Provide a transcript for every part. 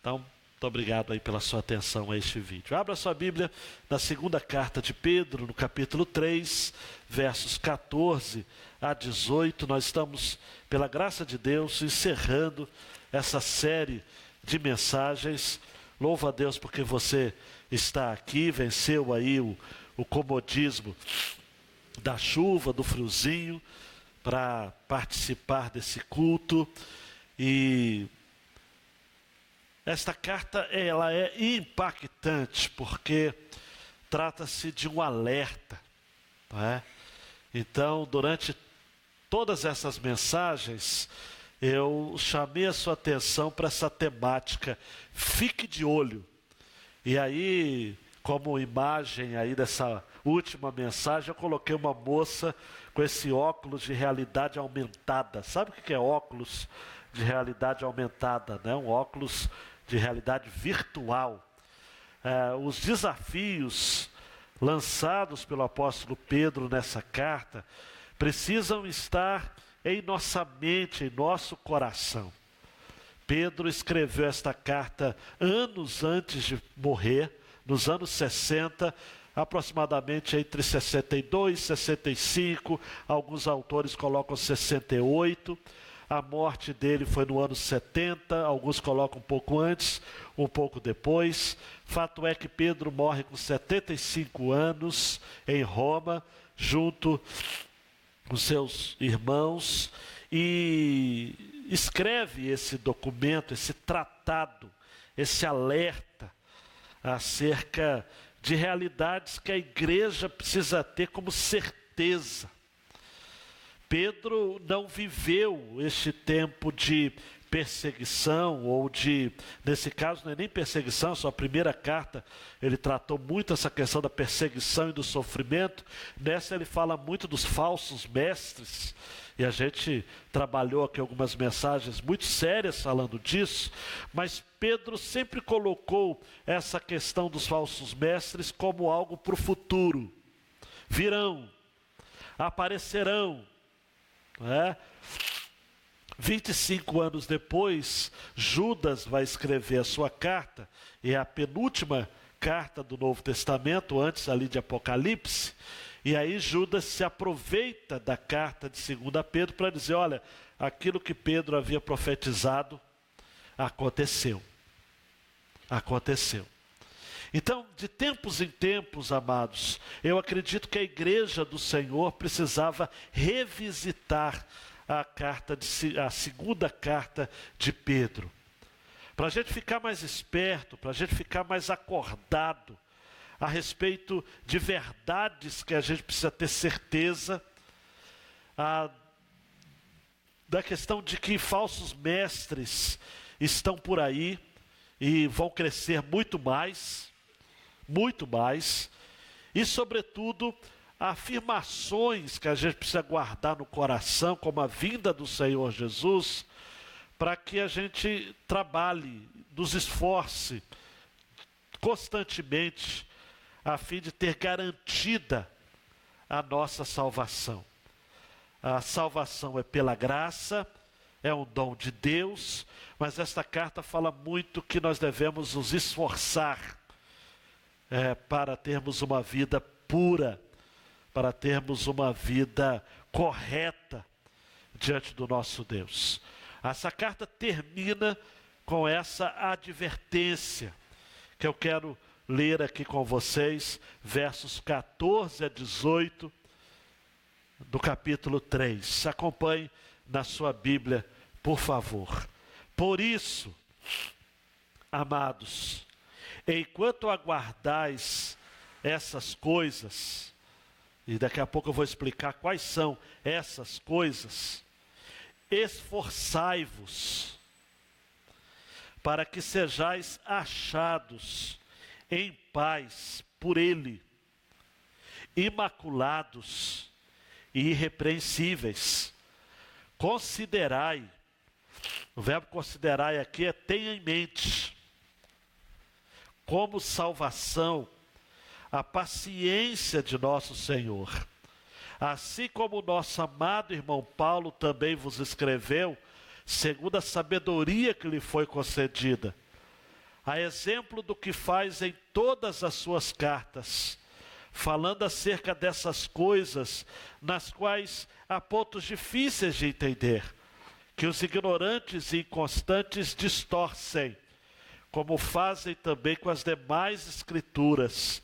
Então, muito obrigado aí pela sua atenção a este vídeo. Abra sua Bíblia na segunda carta de Pedro, no capítulo 3, versos 14 a 18. Nós estamos, pela graça de Deus, encerrando essa série de mensagens. Louva a Deus porque você está aqui, venceu aí o comodismo da chuva, do friozinho, para participar desse culto. E esta carta, ela é impactante, porque trata-se de um alerta, não é? Então, durante todas essas mensagens, eu chamei a sua atenção para essa temática, fique de olho. E aí, como imagem aí dessa última mensagem, eu coloquei uma moça com esse óculos de realidade aumentada. Sabe o que é óculos de realidade aumentada, né? Um óculos de realidade virtual. Os desafios lançados pelo apóstolo Pedro nessa carta precisam estar em nossa mente, em nosso coração. Pedro escreveu esta carta anos antes de morrer, nos anos 60, aproximadamente entre 62 e 65, alguns autores colocam 68, a morte dele foi no ano 70, alguns colocam um pouco antes, um pouco depois. Fato é que Pedro morre com 75 anos em Roma, junto com seus irmãos, e escreve esse documento, esse tratado, esse alerta acerca de realidades que a igreja precisa ter como certeza. Pedro não viveu este tempo de perseguição, ou nesse caso não é nem perseguição, sua primeira carta, ele tratou muito essa questão da perseguição e do sofrimento. Nessa ele fala muito dos falsos mestres, e a gente trabalhou aqui algumas mensagens muito sérias falando disso, mas Pedro sempre colocou essa questão dos falsos mestres como algo para o futuro. Virão, aparecerão, 25 anos depois, Judas vai escrever a sua carta, e é a penúltima carta do Novo Testamento, antes ali de Apocalipse, e aí Judas se aproveita da carta de 2 Pedro para dizer, olha, aquilo que Pedro havia profetizado, aconteceu. Aconteceu. Então, de tempos em tempos, amados, eu acredito que a igreja do Senhor precisava revisitar a segunda carta de Pedro, para a gente ficar mais esperto, para a gente ficar mais acordado a respeito de verdades que a gente precisa ter certeza, da questão de que falsos mestres estão por aí e vão crescer muito mais, e sobretudo afirmações que a gente precisa guardar no coração, como a vinda do Senhor Jesus, para que a gente trabalhe, nos esforce constantemente, a fim de ter garantida a nossa salvação. A salvação é pela graça, é um dom de Deus, mas esta carta fala muito que nós devemos nos esforçar para termos uma vida pura, para termos uma vida correta diante do nosso Deus. Essa carta termina com essa advertência, que eu quero ler aqui com vocês, versos 14 a 18, do capítulo 3. Acompanhe na sua Bíblia, por favor. Por isso, amados, enquanto aguardais essas coisas, e daqui a pouco eu vou explicar quais são essas coisas, esforçai-vos para que sejais achados em paz por Ele, imaculados e irrepreensíveis. Considerai, o verbo considerai aqui é tenha em mente, como salvação, a paciência de nosso Senhor. Assim como o nosso amado irmão Paulo também vos escreveu, segundo a sabedoria que lhe foi concedida, a exemplo do que faz em todas as suas cartas, falando acerca dessas coisas nas quais há pontos difíceis de entender, que os ignorantes e inconstantes distorcem, como fazem também com as demais escrituras,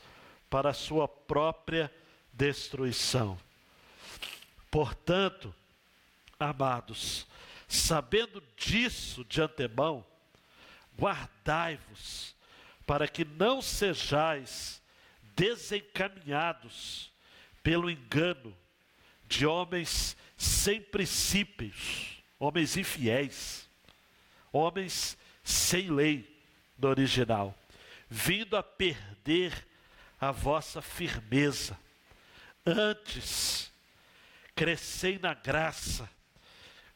para a sua própria destruição. Portanto, amados, sabendo disso de antemão, guardai-vos, para que não sejais desencaminhados pelo engano de homens sem princípios, homens infiéis, homens sem lei no original, vindo a perder a vossa firmeza. Antes, crescei na graça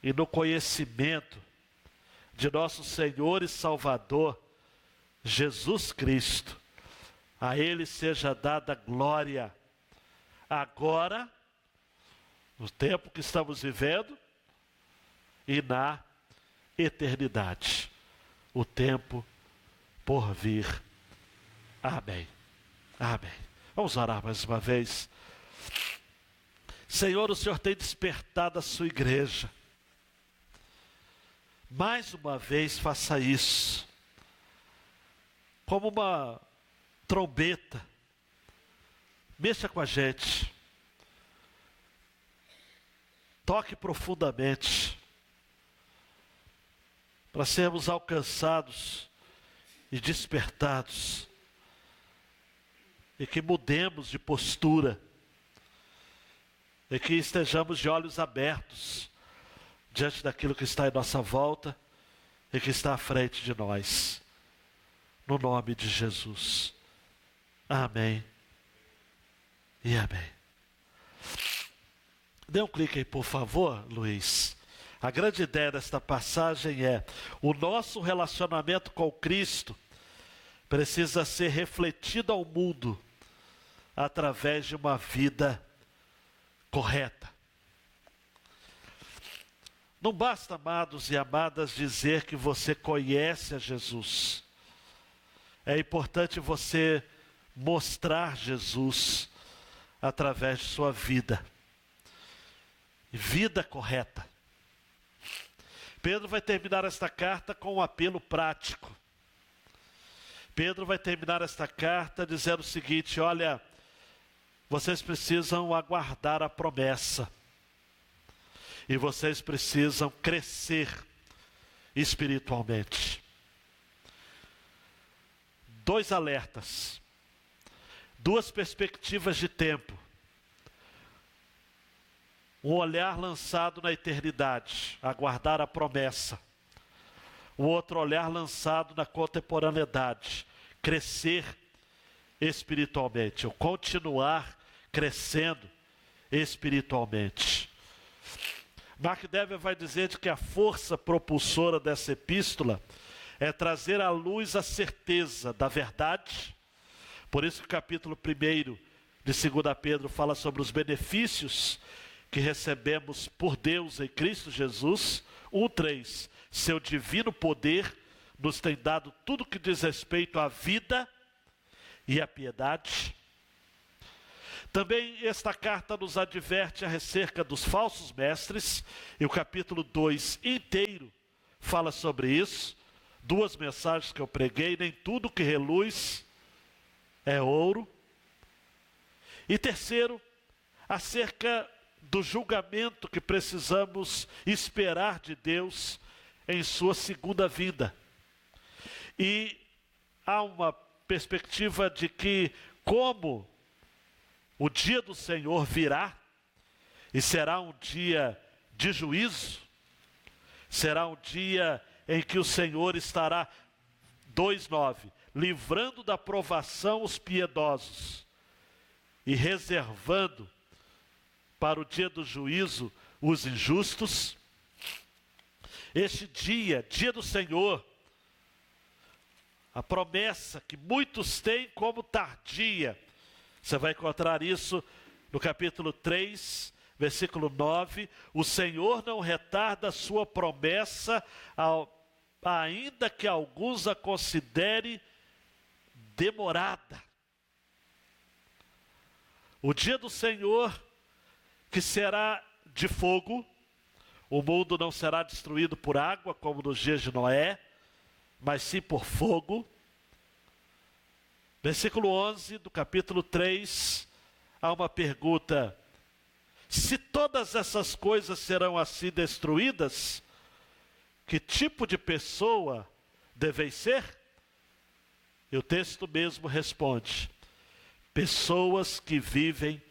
e no conhecimento de nosso Senhor e Salvador, Jesus Cristo. A Ele seja dada glória, agora, no tempo que estamos vivendo, e na eternidade, o tempo por vir. Amém. Amém. Vamos orar mais uma vez. Senhor, o Senhor tem despertado a sua igreja. Mais uma vez faça isso, como uma trombeta. Mexa com a gente. Toque profundamente, para sermos alcançados e despertados, e que mudemos de postura, e que estejamos de olhos abertos diante daquilo que está em nossa volta e que está à frente de nós, no nome de Jesus. Amém e amém. Dê um clique aí, por favor, Luiz. A grande ideia desta passagem é: o nosso relacionamento com Cristo precisa ser refletido ao mundo através de uma vida correta. Não basta, amados e amadas, dizer que você conhece a Jesus. É importante você mostrar Jesus através de sua vida. Vida correta. Pedro vai terminar esta carta com um apelo prático. Pedro vai terminar esta carta dizendo o seguinte: olha, vocês precisam aguardar a promessa. E vocês precisam crescer espiritualmente. Dois alertas. Duas perspectivas de tempo. Um olhar lançado na eternidade, aguardar a promessa. O outro olhar lançado na contemporaneidade, crescer espiritualmente, ou continuar crescendo espiritualmente. Mark Dever vai dizer de que a força propulsora dessa epístola é trazer à luz a certeza da verdade. Por isso que o capítulo 1 de 2 Pedro fala sobre os benefícios que recebemos por Deus em Cristo Jesus. 1:3, seu divino poder nos tem dado tudo que diz respeito à vida e à piedade. Também esta carta nos adverte acerca dos falsos mestres, e o capítulo 2 inteiro fala sobre isso. Duas mensagens que eu preguei: nem tudo que reluz é ouro. E terceiro, acerca do julgamento que precisamos esperar de Deus em sua segunda vinda. E há uma perspectiva de que, como o dia do Senhor virá, e será um dia de juízo, será um dia em que o Senhor estará, 2:9, livrando da provação os piedosos e reservando para o dia do juízo os injustos. Este dia, dia do Senhor, a promessa que muitos têm como tardia, você vai encontrar isso no capítulo 3, versículo 9. O Senhor não retarda a sua promessa, ainda que alguns a considerem demorada. O dia do Senhor, que será de fogo, o mundo não será destruído por água, como nos dias de Noé, mas sim por fogo. Versículo 11 do capítulo 3, há uma pergunta: se todas essas coisas serão assim destruídas, que tipo de pessoa deveis ser? E o texto mesmo responde: pessoas que vivem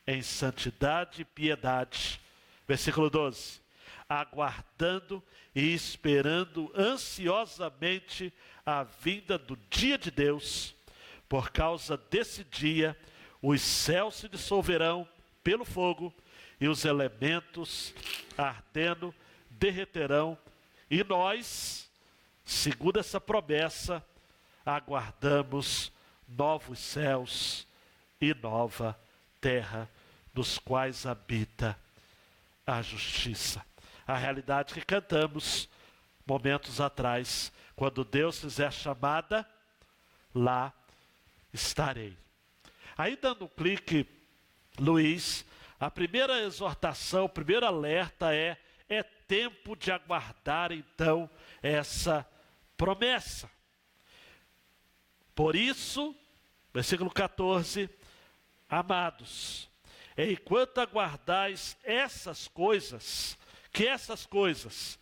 em santidade e piedade. Versículo 12: aguardando e esperando ansiosamente a vinda do dia de Deus. Por causa desse dia, os céus se dissolverão pelo fogo e os elementos ardendo derreterão. E nós, segundo essa promessa, aguardamos novos céus e nova terra, nos quais habita a justiça. A realidade que cantamos momentos atrás: quando Deus fizer chamada, lá estarei. Aí, dando um clique, Luiz, a primeira exortação, o primeiro alerta é tempo de aguardar então essa promessa. Por isso, versículo 14, amados, enquanto aguardais essas coisas, que essas coisas,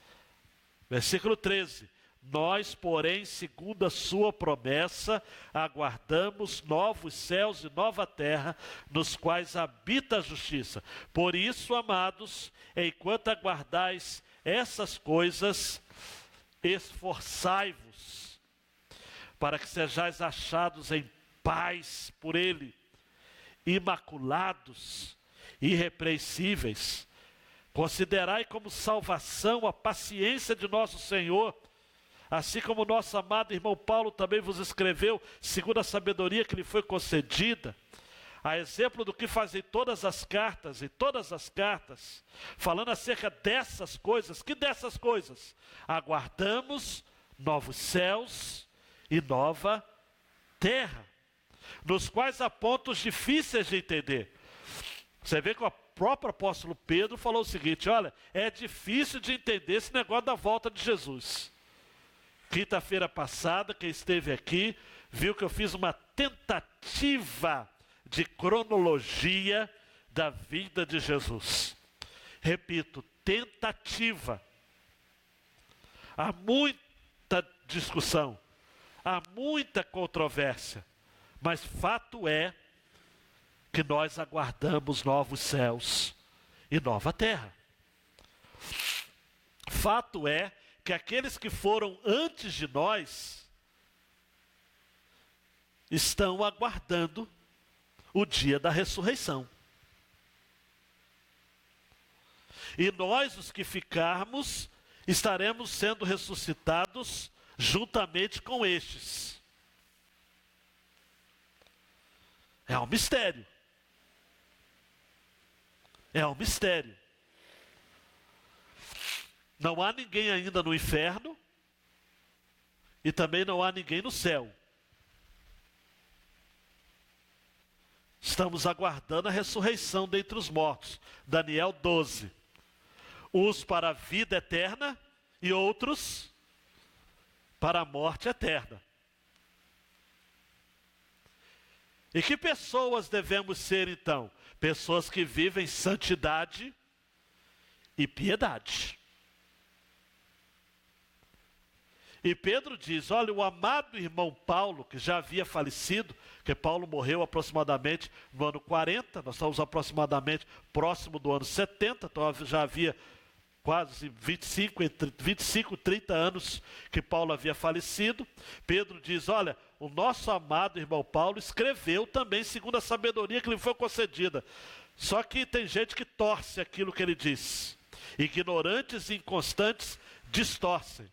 versículo 13, nós, porém, segundo a sua promessa, aguardamos novos céus e nova terra, nos quais habita a justiça. Por isso, amados, enquanto aguardais essas coisas, esforçai-vos, para que sejais achados em paz por Ele, imaculados, irrepreensíveis. Considerai como salvação a paciência de nosso Senhor, assim como nosso amado irmão Paulo também vos escreveu, segundo a sabedoria que lhe foi concedida, a exemplo do que fazem todas as cartas, falando acerca dessas coisas. Que dessas coisas? Aguardamos novos céus e nova terra, nos quais há pontos difíceis de entender. Você vê que o próprio apóstolo Pedro falou o seguinte: olha, é difícil de entender esse negócio da volta de Jesus. Quinta-feira passada, quem esteve aqui, viu que eu fiz uma tentativa de cronologia da vinda de Jesus. Repito, tentativa. Há muita discussão, há muita controvérsia, mas fato é que nós aguardamos novos céus e nova terra. Fato é que aqueles que foram antes de nós estão aguardando o dia da ressurreição. E nós, os que ficarmos, estaremos sendo ressuscitados juntamente com estes. É um mistério. É um mistério. Não há ninguém ainda no inferno e também não há ninguém no céu. Estamos aguardando a ressurreição dentre os mortos. Daniel 12. Uns para a vida eterna e outros para a morte eterna. E que pessoas devemos ser então? Pessoas que vivem santidade e piedade. E Pedro diz: olha, o amado irmão Paulo, que já havia falecido, que Paulo morreu aproximadamente no ano 40, nós estamos aproximadamente próximo do ano 70, então já havia quase 25 e 30 anos que Paulo havia falecido. Pedro diz: olha, o nosso amado irmão Paulo escreveu também segundo a sabedoria que lhe foi concedida. Só que tem gente que torce aquilo que ele diz. Ignorantes e inconstantes distorcem,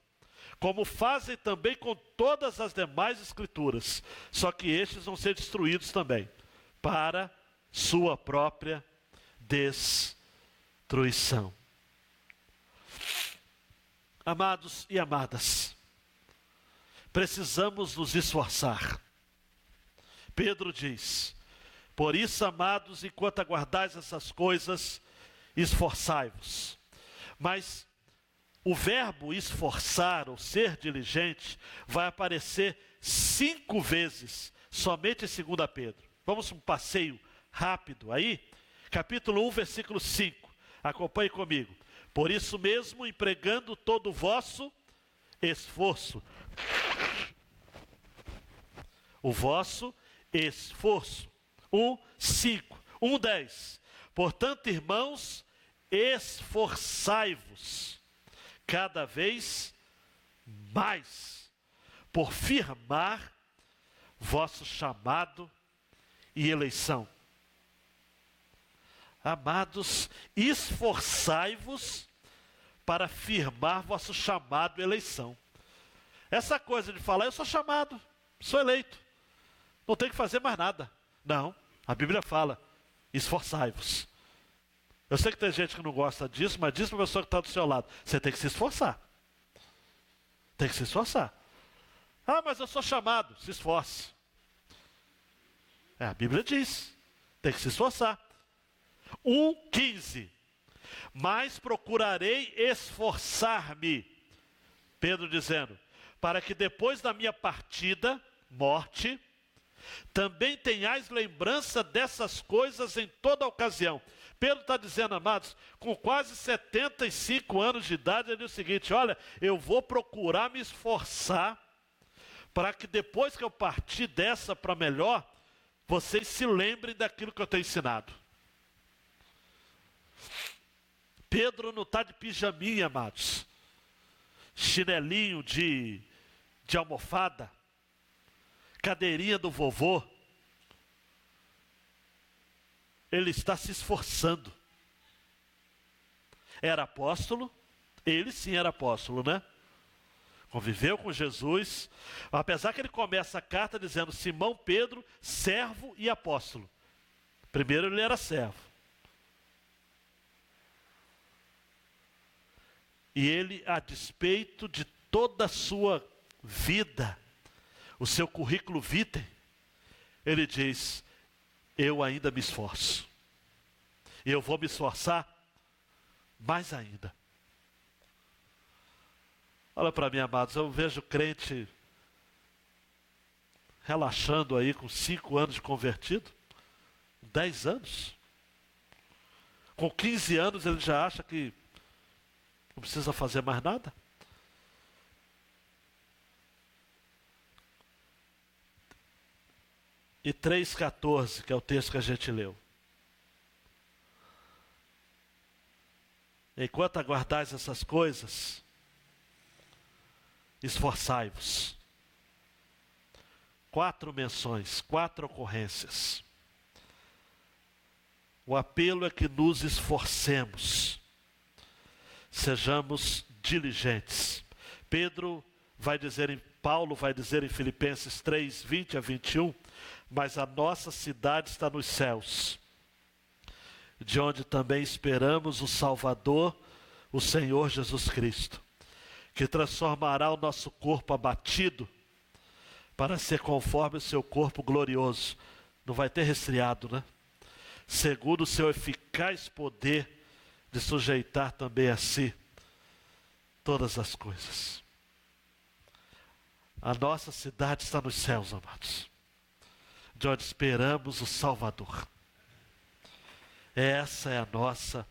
como fazem também com todas as demais escrituras. Só que estes vão ser destruídos também, para sua própria destruição. Amados e amadas, precisamos nos esforçar. Pedro diz: por isso, amados, enquanto aguardais essas coisas, esforçai-vos. Mas o verbo esforçar ou ser diligente vai aparecer 5 vezes somente em 2 Pedro. Vamos um passeio rápido aí. Capítulo 1, versículo 5. Acompanhe comigo. Por isso mesmo, empregando todo o vosso esforço. O vosso esforço. 1:5. 1:10. Portanto, irmãos, esforçai-vos cada vez mais por firmar vosso chamado e eleição. Amados, esforçai-vos para firmar vosso chamado e eleição. Essa coisa de falar, eu sou chamado, sou eleito, não tenho que fazer mais nada. Não, a Bíblia fala, esforçai-vos. Eu sei que tem gente que não gosta disso, mas diz para a pessoa que está do seu lado, você tem que se esforçar. Tem que se esforçar. Ah, mas eu sou chamado, se esforce. A Bíblia diz, tem que se esforçar. 1:15. Mas procurarei esforçar-me, Pedro dizendo, para que depois da minha partida, morte, também tenhais lembrança dessas coisas em toda ocasião. Pedro está dizendo, amados, com quase 75 anos de idade, ele diz o seguinte: olha, eu vou procurar me esforçar para que depois que eu partir dessa para melhor, vocês se lembrem daquilo que eu tenho ensinado. Pedro não está de pijaminha, amados, chinelinho de almofada, cadeirinha do vovô. Ele está se esforçando. Era apóstolo, ele sim era apóstolo, né? Conviveu com Jesus, apesar que ele começa a carta dizendo Simão Pedro, servo e apóstolo. Primeiro ele era servo. E ele, a despeito de toda a sua vida, o seu currículo vitae, ele diz, eu ainda me esforço. E eu vou me esforçar mais ainda. Olha para mim, amados, eu vejo crente relaxando aí com 5 anos de convertido, 10 anos. Com 15 anos ele já acha que não precisa fazer mais nada. E 3:14, que é o texto que a gente leu. Enquanto aguardais essas coisas, esforçai-vos. 4 menções, 4 ocorrências. O apelo é que nos esforcemos, sejamos diligentes. Paulo vai dizer em Filipenses 3:20-21, mas a nossa cidade está nos céus, de onde também esperamos o Salvador, o Senhor Jesus Cristo, que transformará o nosso corpo abatido para ser conforme o seu corpo glorioso. Não vai ter resfriado, né? Segundo o seu eficaz poder de sujeitar também a si todas as coisas. A nossa cidade está nos céus, amados, de onde esperamos o Salvador. Essa é a nossa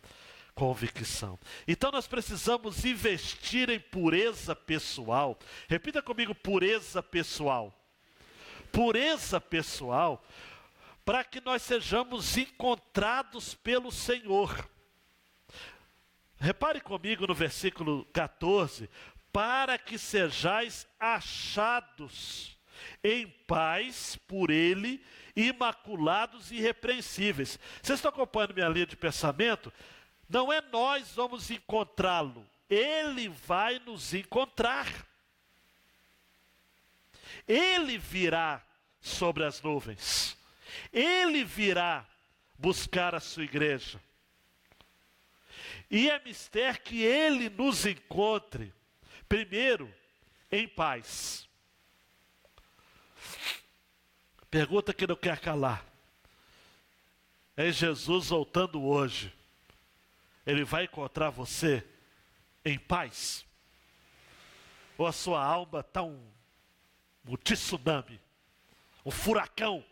convicção. Então nós precisamos investir em pureza pessoal. Repita comigo, pureza pessoal. Pureza pessoal, para que nós sejamos encontrados pelo Senhor. Repare comigo no versículo 14, para que sejais achados em paz por Ele, imaculados e irrepreensíveis. Vocês estão acompanhando minha linha de pensamento? Não é nós vamos encontrá-lo, Ele vai nos encontrar. Ele virá sobre as nuvens. Ele virá buscar a sua igreja. E é mister que Ele nos encontre, primeiro, em paz. Pergunta que não quer calar. É Jesus voltando hoje. Ele vai encontrar você em paz? Ou a sua alma está um tsunami, um furacão?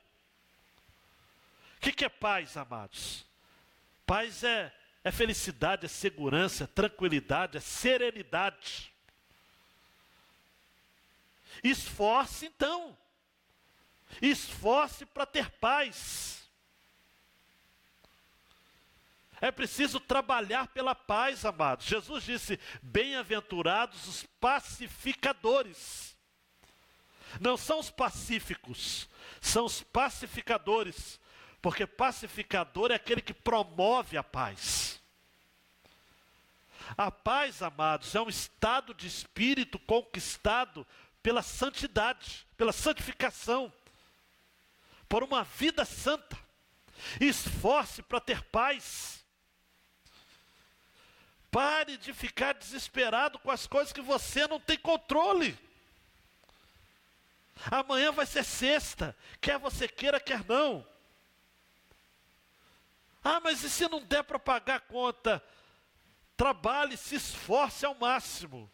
O que é paz, amados? Paz é felicidade, é segurança, é tranquilidade, é serenidade. Esforce então. Esforce para ter paz. É preciso trabalhar pela paz, amados. Jesus disse: bem-aventurados os pacificadores. Não são os pacíficos, são os pacificadores. Porque pacificador é aquele que promove a paz. A paz, amados, é um estado de espírito conquistado pela santidade, pela santificação, por uma vida santa. Esforce para ter paz. Pare de ficar desesperado com as coisas que você não tem controle. Amanhã vai ser sexta, quer você queira, quer não. Ah, mas e se não der para pagar a conta? Trabalhe, se esforce ao máximo.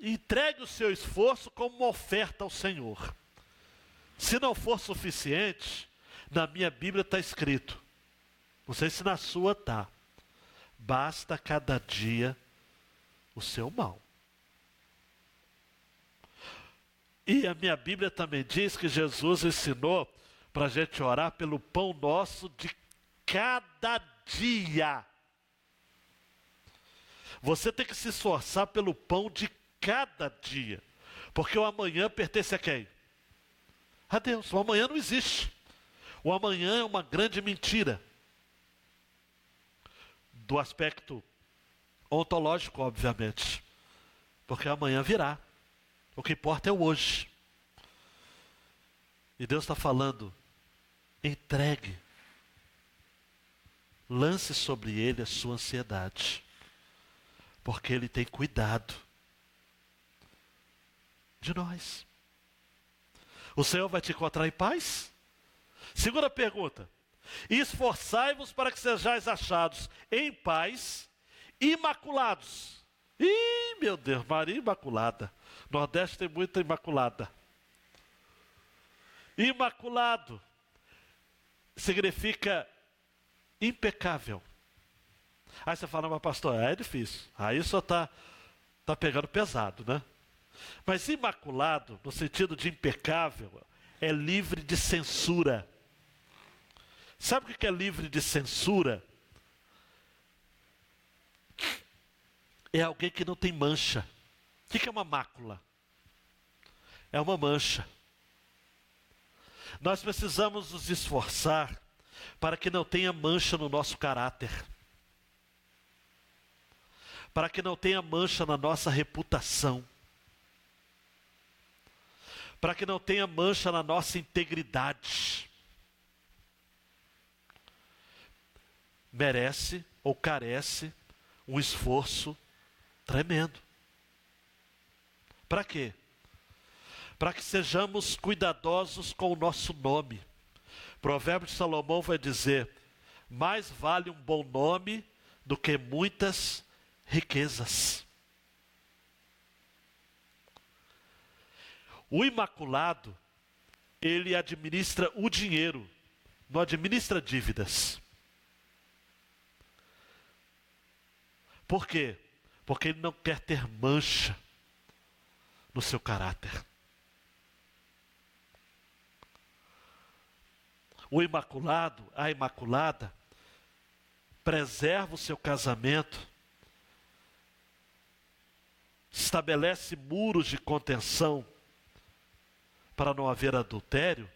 Entregue o seu esforço como uma oferta ao Senhor. Se não for suficiente, na minha Bíblia está escrito, não sei se na sua está: basta cada dia o seu mal. E a minha Bíblia também diz que Jesus ensinou para a gente orar pelo pão nosso de cada dia. Você tem que se esforçar pelo pão de cada dia. Porque o amanhã pertence a quem? A Deus. O amanhã não existe. O amanhã é uma grande mentira. Do aspecto ontológico, obviamente. Porque amanhã virá. O que importa é o hoje. E Deus está falando: entregue. Lance sobre Ele a sua ansiedade. Porque Ele tem cuidado de nós. O Senhor vai te encontrar em paz? Segunda pergunta: esforçai-vos para que sejais achados em paz, imaculados. Ih, meu Deus, Maria Imaculada. Nordeste tem muita imaculada. Imaculado significa impecável. Aí você fala: mas pastor, é difícil. Aí só está pegando pesado, né? Mas imaculado, no sentido de impecável, é livre de censura. Sabe o que é livre de censura? É alguém que não tem mancha. O que é uma mácula? É uma mancha. Nós precisamos nos esforçar para que não tenha mancha no nosso caráter. Para que não tenha mancha na nossa reputação. Para que não tenha mancha na nossa integridade. Merece ou carece um esforço tremendo. Para quê? Para que sejamos cuidadosos com o nosso nome. Provérbio de Salomão vai dizer: mais vale um bom nome do que muitas riquezas. O imaculado, ele administra o dinheiro, não administra dívidas. Por quê? Porque ele não quer ter mancha no seu caráter. O imaculado, a imaculada, preserva o seu casamento, estabelece muros de contenção para não haver adultério,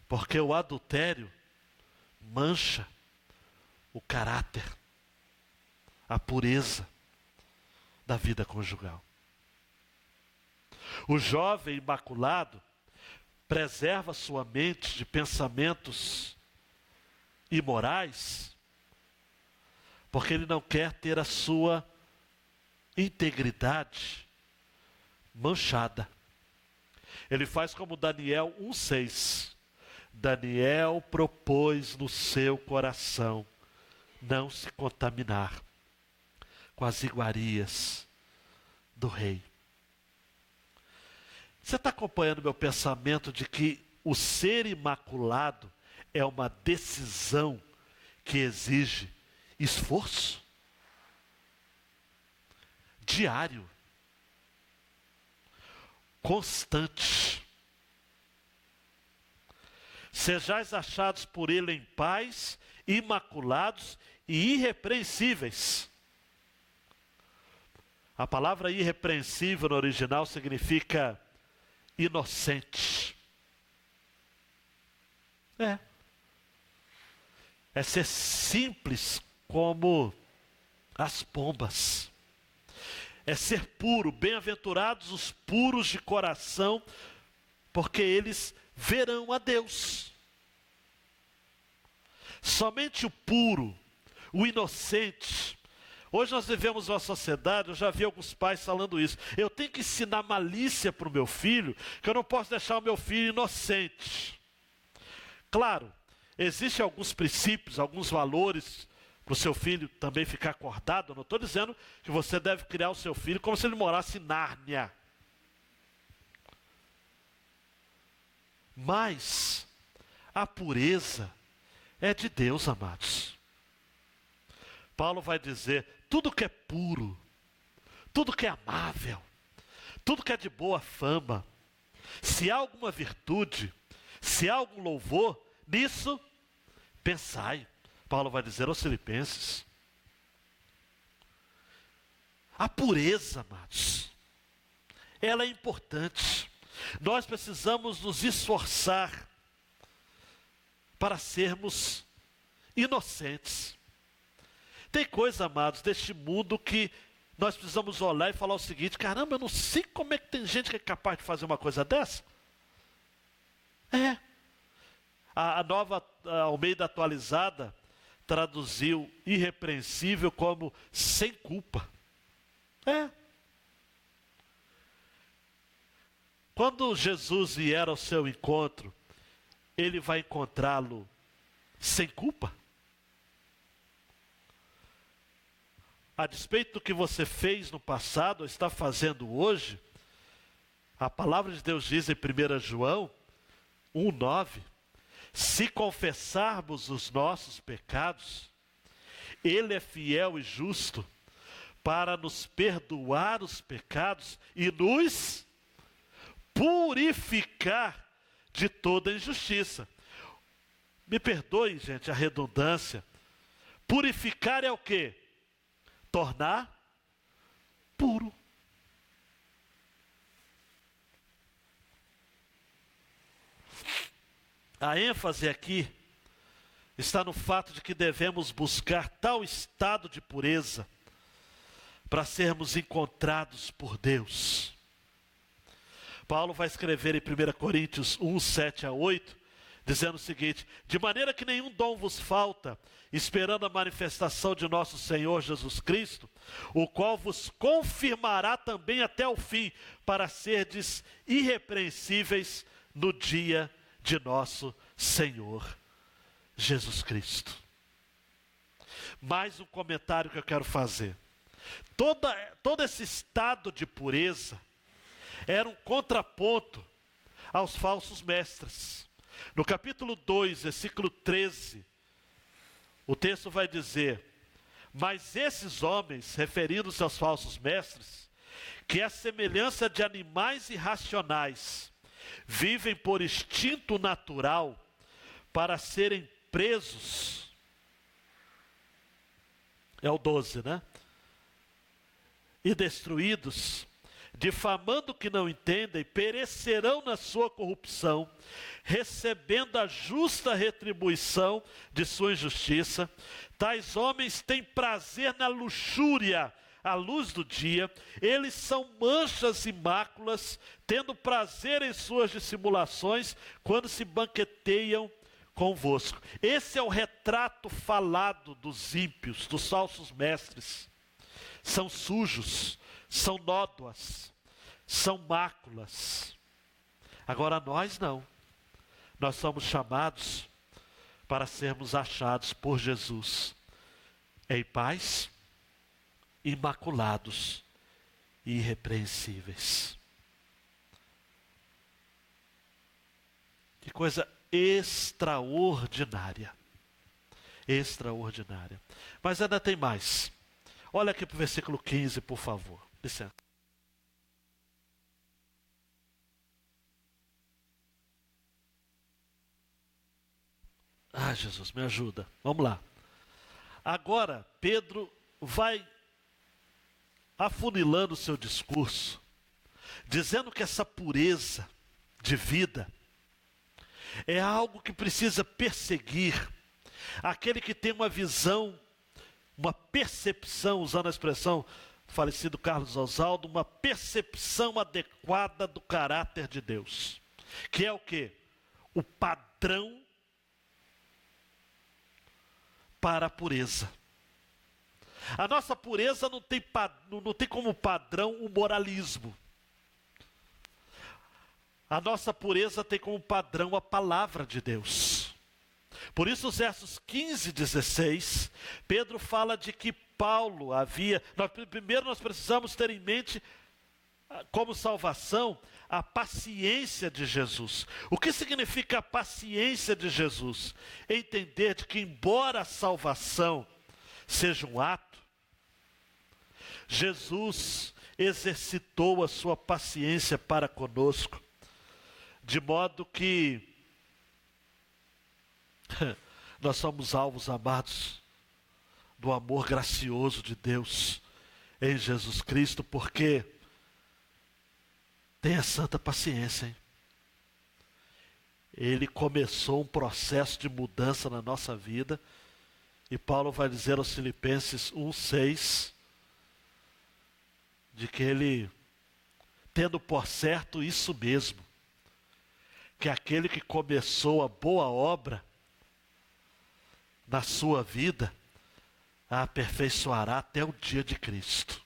porque o adultério mancha o caráter, a pureza da vida conjugal. O jovem imaculado preserva sua mente de pensamentos imorais, porque ele não quer ter a sua integridade manchada. Ele faz como Daniel 1,6. Daniel propôs no seu coração não se contaminar com as iguarias do rei. Você está acompanhando meu pensamento de que o ser imaculado é uma decisão que exige esforço diário, constante. Sejais achados por ele em paz, imaculados e irrepreensíveis. A palavra irrepreensível no original significa inocente. É ser simples como as pombas. É ser puro, bem-aventurados os puros de coração, porque eles verão a Deus. Somente o puro, o inocente. Hoje nós vivemos uma sociedade, eu já vi alguns pais falando isso. Eu tenho que ensinar malícia para o meu filho, que eu não posso deixar o meu filho inocente. Claro, existem alguns princípios, alguns valores para o seu filho também ficar acordado. Eu não estou dizendo que você deve criar o seu filho como se ele morasse em Nárnia. Mas a pureza é de Deus, amados. Paulo vai dizer, tudo que é puro, tudo que é amável, tudo que é de boa fama, se há alguma virtude, se há algum louvor, nisso pensai. Paulo vai dizer aos Filipenses. A pureza, amados, ela é importante. Nós precisamos nos esforçar para sermos inocentes. Tem coisa, amados, deste mundo que nós precisamos olhar e falar o seguinte: caramba, eu não sei como é que tem gente que é capaz de fazer uma coisa dessa. A nova Almeida atualizada traduziu irrepreensível como sem culpa. Quando Jesus vier ao seu encontro, ele vai encontrá-lo sem culpa? A despeito do que você fez no passado, ou está fazendo hoje, a palavra de Deus diz em 1 João 1,9, se confessarmos os nossos pecados, Ele é fiel e justo para nos perdoar os pecados e nos purificar de toda injustiça. Me perdoe, gente, a redundância. Purificar é o quê? Tornar puro. A ênfase aqui está no fato de que devemos buscar tal estado de pureza para sermos encontrados por Deus. Paulo vai escrever em 1 Coríntios 1, 7 a 8, dizendo o seguinte: de maneira que nenhum dom vos falta, esperando a manifestação de nosso Senhor Jesus Cristo, o qual vos confirmará também até o fim, para serdes irrepreensíveis no dia de nosso Senhor Jesus Cristo. Mais um comentário que eu quero fazer. Todo esse estado de pureza era um contraponto aos falsos mestres. No capítulo 2, versículo 13, o texto vai dizer: mas esses homens, referindo-se aos falsos mestres, que à semelhança de animais irracionais, vivem por instinto natural para serem presos. É o 12, né? E destruídos, difamando o que não entendem, perecerão na sua corrupção, recebendo a justa retribuição de sua injustiça. Tais homens têm prazer na luxúria à luz do dia, eles são manchas e máculas, tendo prazer em suas dissimulações, quando se banqueteiam convosco. Esse é o retrato falado dos ímpios, dos falsos mestres. São sujos, são nódoas, são máculas. Agora nós não. Nós somos chamados para sermos achados por Jesus em paz, imaculados e irrepreensíveis. Que coisa extraordinária. Extraordinária. Mas ainda tem mais. Olha aqui para o versículo 15, por favor. Licença. Ah, Jesus, me ajuda. Vamos lá. Agora, Pedro vai afunilando o seu discurso, dizendo que essa pureza de vida é algo que precisa perseguir aquele que tem uma visão, uma percepção, usando a expressão do falecido Carlos Oswaldo, uma percepção adequada do caráter de Deus, que é o quê? O padrão para a pureza. A nossa pureza não tem como padrão o moralismo. A nossa pureza tem como padrão a palavra de Deus. Por isso, os versos 15 e 16, Pedro fala de que Paulo havia... Primeiro nós precisamos ter em mente, como salvação, a paciência de Jesus. O que significa a paciência de Jesus? Entender de que, embora a salvação seja um ato, Jesus exercitou a sua paciência para conosco, de modo que nós somos alvos amados do amor gracioso de Deus em Jesus Cristo, porque tenha santa paciência, hein? Ele começou um processo de mudança na nossa vida, e Paulo vai dizer aos Filipenses 1:6, de que ele, tendo por certo isso mesmo, que aquele que começou a boa obra na sua vida, a aperfeiçoará até o dia de Cristo.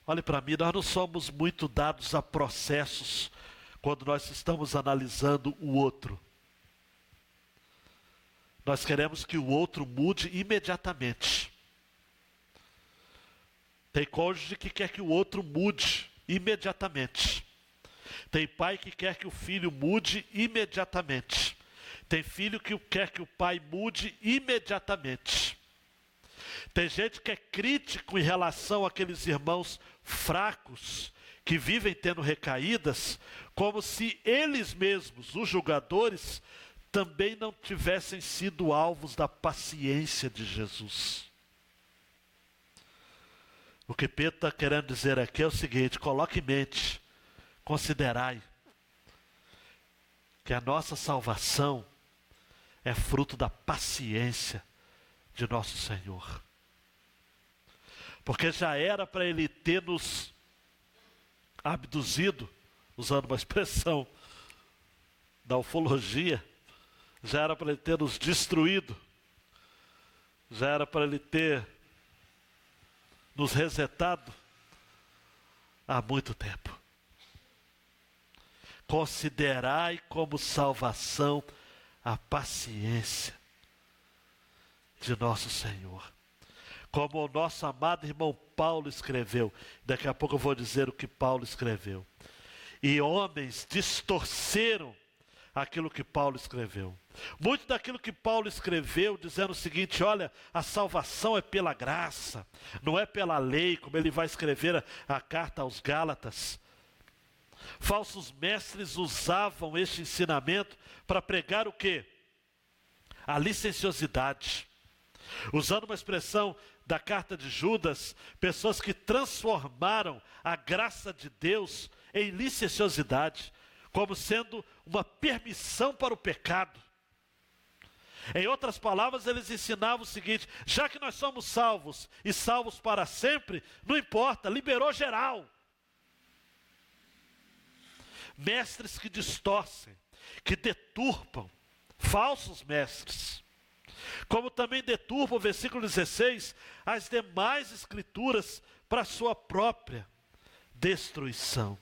Olhe para mim, nós não somos muito dados a processos quando nós estamos analisando o outro. Nós queremos que o outro mude imediatamente. Tem cônjuge que quer que o outro mude imediatamente. Tem pai que quer que o filho mude imediatamente. Tem filho que quer que o pai mude imediatamente. Tem gente que é crítico em relação àqueles irmãos fracos que vivem tendo recaídas, como se eles mesmos, os julgadores, também não tivessem sido alvos da paciência de Jesus. O que Pedro está querendo dizer aqui é o seguinte: coloque em mente, considerai que a nossa salvação é fruto da paciência de nosso Senhor. Porque já era para Ele ter nos abduzido, usando uma expressão da ufologia, já era para Ele ter nos destruído, já era para Ele ter nos resetado há muito tempo. Considerai como salvação a paciência de nosso Senhor. Como o nosso amado irmão Paulo escreveu, daqui a pouco eu vou dizer o que Paulo escreveu. E homens distorceram aquilo que Paulo escreveu. Muito daquilo que Paulo escreveu, dizendo o seguinte: olha, a salvação é pela graça, não é pela lei, como ele vai escrever a carta aos Gálatas. Falsos mestres usavam este ensinamento para pregar o quê? A licenciosidade. Usando uma expressão da carta de Judas, pessoas que transformaram a graça de Deus em licenciosidade, como sendo uma permissão para o pecado. Em outras palavras, eles ensinavam o seguinte: já que nós somos salvos e salvos para sempre, não importa, liberou geral. Mestres que distorcem, que deturpam, falsos mestres. Como também deturpa o versículo 16, as demais escrituras para sua própria destruição.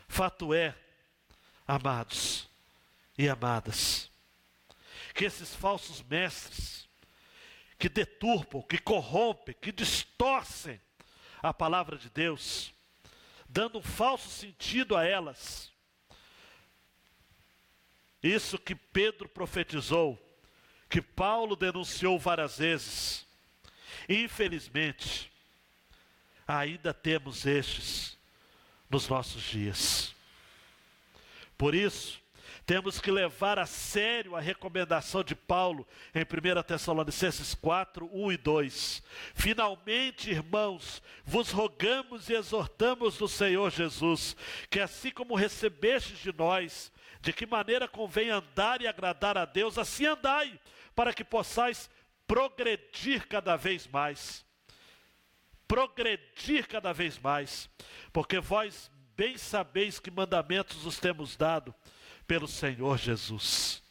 Fato é, amados e amadas, que esses falsos mestres, que deturpam, que corrompem, que distorcem a palavra de Deus, dando um falso sentido a elas, isso que Pedro profetizou, que Paulo denunciou várias vezes, infelizmente, ainda temos estes nos nossos dias. Por isso, temos que levar a sério a recomendação de Paulo em 1 Tessalonicenses 4, 1 e 2. Finalmente, irmãos, vos rogamos e exortamos no Senhor Jesus, que assim como recebestes de nós, de que maneira convém andar e agradar a Deus, assim andai, para que possais progredir cada vez mais. Progredir cada vez mais, porque vós bem sabeis que mandamentos os temos dado pelo Senhor Jesus.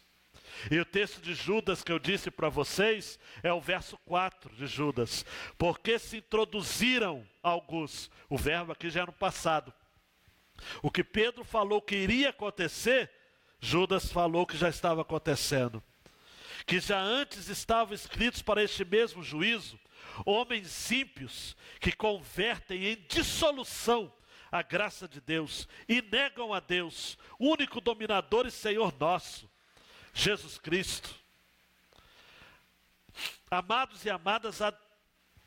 E o texto de Judas que eu disse para vocês é o verso 4 de Judas. Porque se introduziram alguns, o verbo aqui já é no passado. O que Pedro falou que iria acontecer, Judas falou que já estava acontecendo. Que já antes estavam escritos para este mesmo juízo, homens ímpios que convertem em dissolução a graça de Deus e negam a Deus, único dominador e Senhor nosso, Jesus Cristo. Amados e amadas, há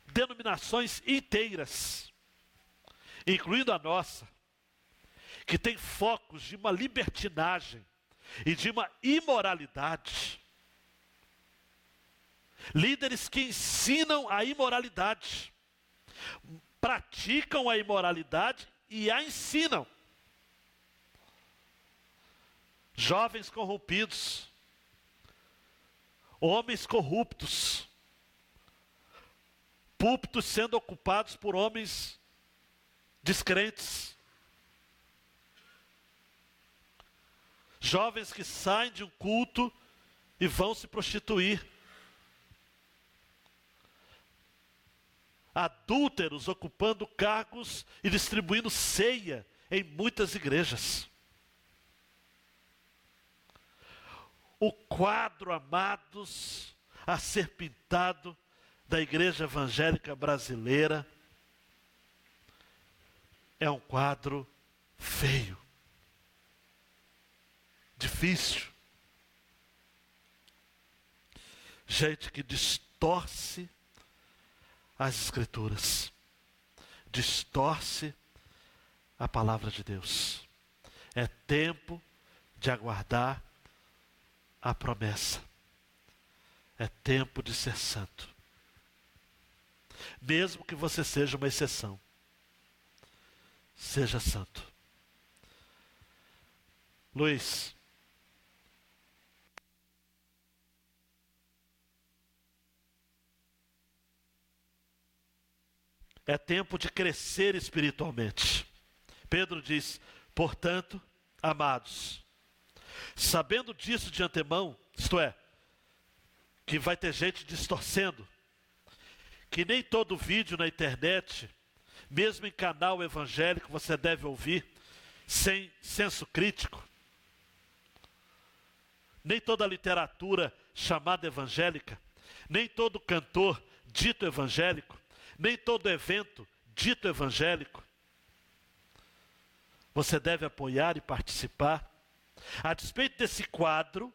denominações inteiras, incluindo a nossa, que tem focos de uma libertinagem e de uma imoralidade. Líderes que ensinam a imoralidade, praticam a imoralidade e a ensinam. Jovens corrompidos, homens corruptos, púlpitos sendo ocupados por homens descrentes, jovens que saem de um culto e vão se prostituir, adúlteros ocupando cargos e distribuindo ceia em muitas igrejas. O quadro, amados, a ser pintado da igreja evangélica brasileira é um quadro feio, difícil. Gente que distorce as Escrituras, distorce a palavra de Deus. É tempo de aguardar a promessa. É tempo de ser santo. Mesmo que você seja uma exceção, seja santo. Luiz, é tempo de crescer espiritualmente. Pedro diz, portanto, amados, sabendo disso de antemão, isto é, que vai ter gente distorcendo, que nem todo vídeo na internet, mesmo em canal evangélico, você deve ouvir sem senso crítico. Nem toda literatura chamada evangélica, nem todo cantor dito evangélico, nem todo evento dito evangélico, você deve apoiar e participar. A despeito desse quadro,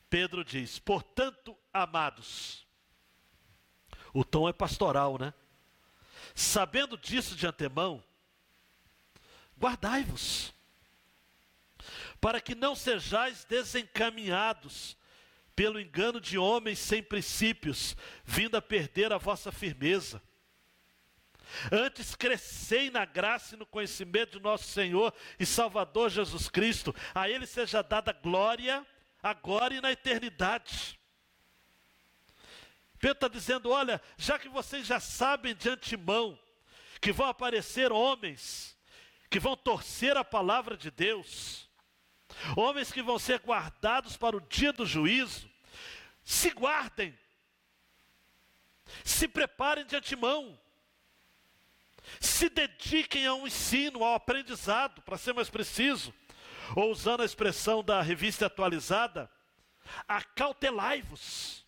Pedro diz, portanto, amados. O tom é pastoral, né? Sabendo disso de antemão, guardai-vos, para que não sejais desencaminhados pelo engano de homens sem princípios, vindo a perder a vossa firmeza. Antes crescei na graça e no conhecimento de nosso Senhor e Salvador Jesus Cristo. A Ele seja dada glória, agora e na eternidade. Pedro está dizendo, olha, já que vocês já sabem de antemão que vão aparecer homens que vão torcer a palavra de Deus, homens que vão ser guardados para o dia do juízo, se guardem, se preparem de antemão. Se dediquem ao ensino, ao aprendizado, para ser mais preciso. Ou usando a expressão da Revista Atualizada, acautelai-vos.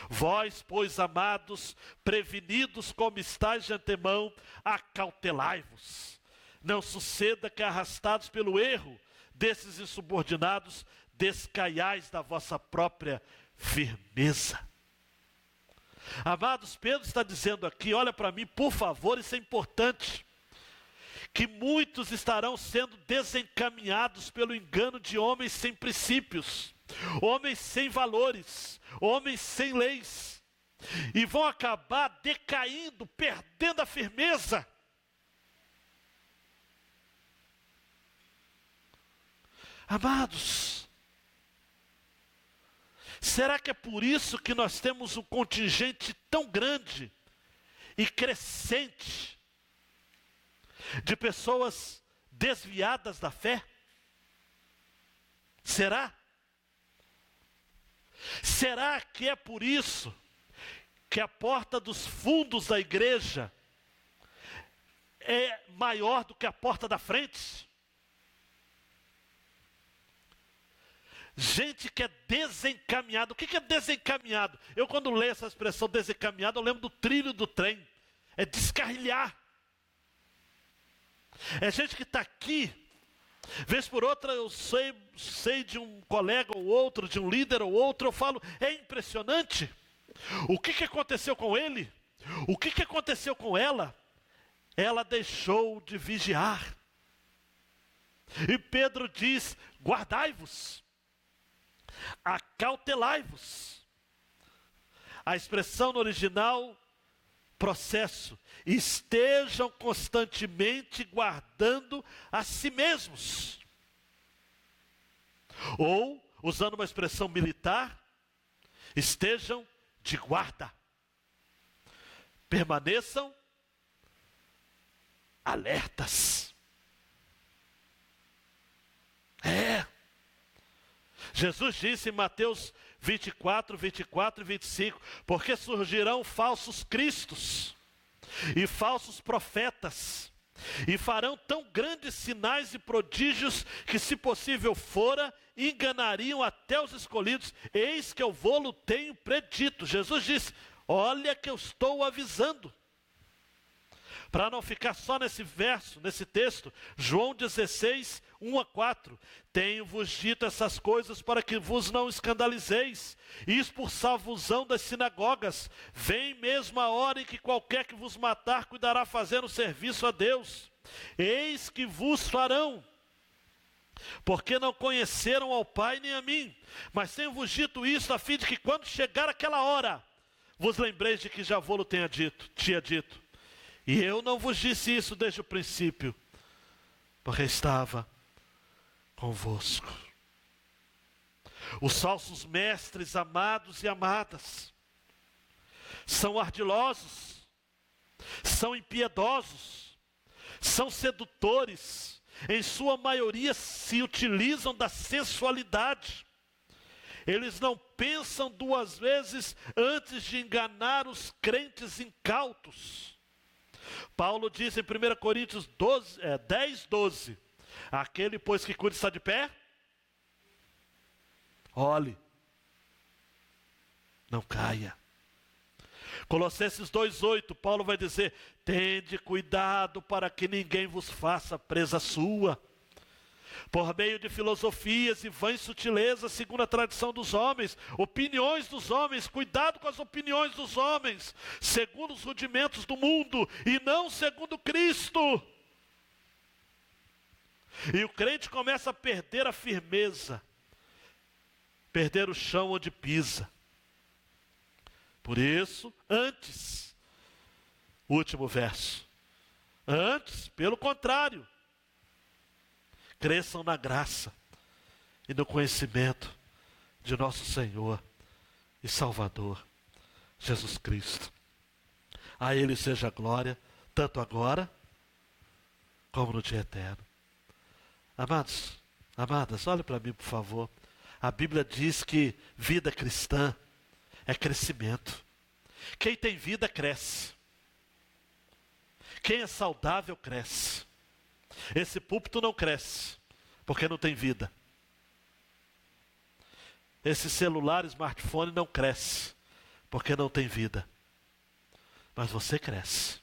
Vós, pois, amados, prevenidos como estáis de antemão, acautelai-vos. Não suceda que, arrastados pelo erro desses insubordinados, descaiais da vossa própria firmeza. Amados, Pedro está dizendo aqui, olha para mim, por favor, isso é importante, que muitos estarão sendo desencaminhados pelo engano de homens sem princípios, homens sem valores, homens sem leis, e vão acabar decaindo, perdendo a firmeza. Amados, será que é por isso que nós temos um contingente tão grande e crescente de pessoas desviadas da fé? Será? Será que é por isso que a porta dos fundos da igreja é maior do que a porta da frente? Gente que é desencaminhado. O que é desencaminhado? Eu, quando leio essa expressão desencaminhado, eu lembro do trilho do trem. É descarrilhar. É gente que está aqui, vez por outra eu sei de um colega ou outro, de um líder ou outro, eu falo, é impressionante. O que aconteceu com ele? O que aconteceu com ela? Ela deixou de vigiar. E Pedro diz, guardai-vos. Acautelai-vos. A expressão no original, processo, estejam constantemente guardando a si mesmos. Ou, usando uma expressão militar, estejam de guarda. Permaneçam alertas. Jesus disse em Mateus 24 e 25, porque surgirão falsos cristos e falsos profetas, e farão tão grandes sinais e prodígios que, se possível fora, enganariam até os escolhidos. Eis que eu vou-lo tenho predito. Jesus disse, olha que eu estou avisando. Para não ficar só nesse verso, nesse texto, João 16, 1 a 4. Tenho-vos dito essas coisas para que vos não escandalizeis, e expulsar-vos-ão das sinagogas. Vem mesmo a hora em que qualquer que vos matar cuidará fazendo serviço a Deus. Eis que vos farão, porque não conheceram ao Pai nem a mim. Mas tenho-vos dito isso a fim de que, quando chegar aquela hora, vos lembreis de que já vou-lo tinha dito. E eu não vos disse isso desde o princípio, porque estava convosco. Os falsos mestres, amados e amadas, são ardilosos, são impiedosos, são sedutores, em sua maioria se utilizam da sensualidade. Eles não pensam duas vezes antes de enganar os crentes incautos. Paulo diz em 1 Coríntios 10, 12, aquele, pois, que cuida está de pé, olhe, não caia. Colossenses 2,8, Paulo vai dizer, tende cuidado para que ninguém vos faça presa sua, por meio de filosofias e vãs sutilezas, segundo a tradição dos homens, opiniões dos homens, cuidado com as opiniões dos homens, segundo os rudimentos do mundo, e não segundo Cristo. E o crente começa a perder a firmeza, perder o chão onde pisa. Por isso, antes, último verso, antes, pelo contrário, cresçam na graça e no conhecimento de nosso Senhor e Salvador, Jesus Cristo. A Ele seja a glória, tanto agora, como no dia eterno. Amados, amadas, olhe para mim, por favor. A Bíblia diz que vida cristã é crescimento. Quem tem vida, cresce. Quem é saudável cresce. Esse púlpito não cresce, porque não tem vida. Esse celular, smartphone não cresce, porque não tem vida. Mas você cresce.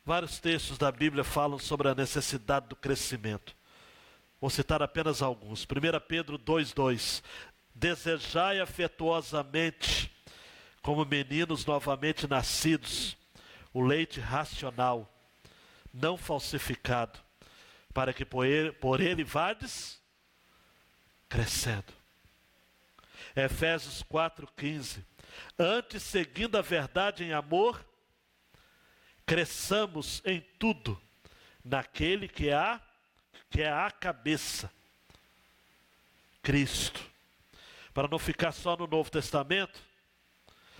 Vários textos da Bíblia falam sobre a necessidade do crescimento. Vou citar apenas alguns. 1 Pedro 2,2. Desejai afetuosamente, como meninos novamente nascidos, o leite racional, não falsificado, para que por ele vades crescendo. Efésios 4,15. Antes, seguindo a verdade em amor, cresçamos em tudo naquele que é a cabeça, Cristo. Para não ficar só no Novo Testamento,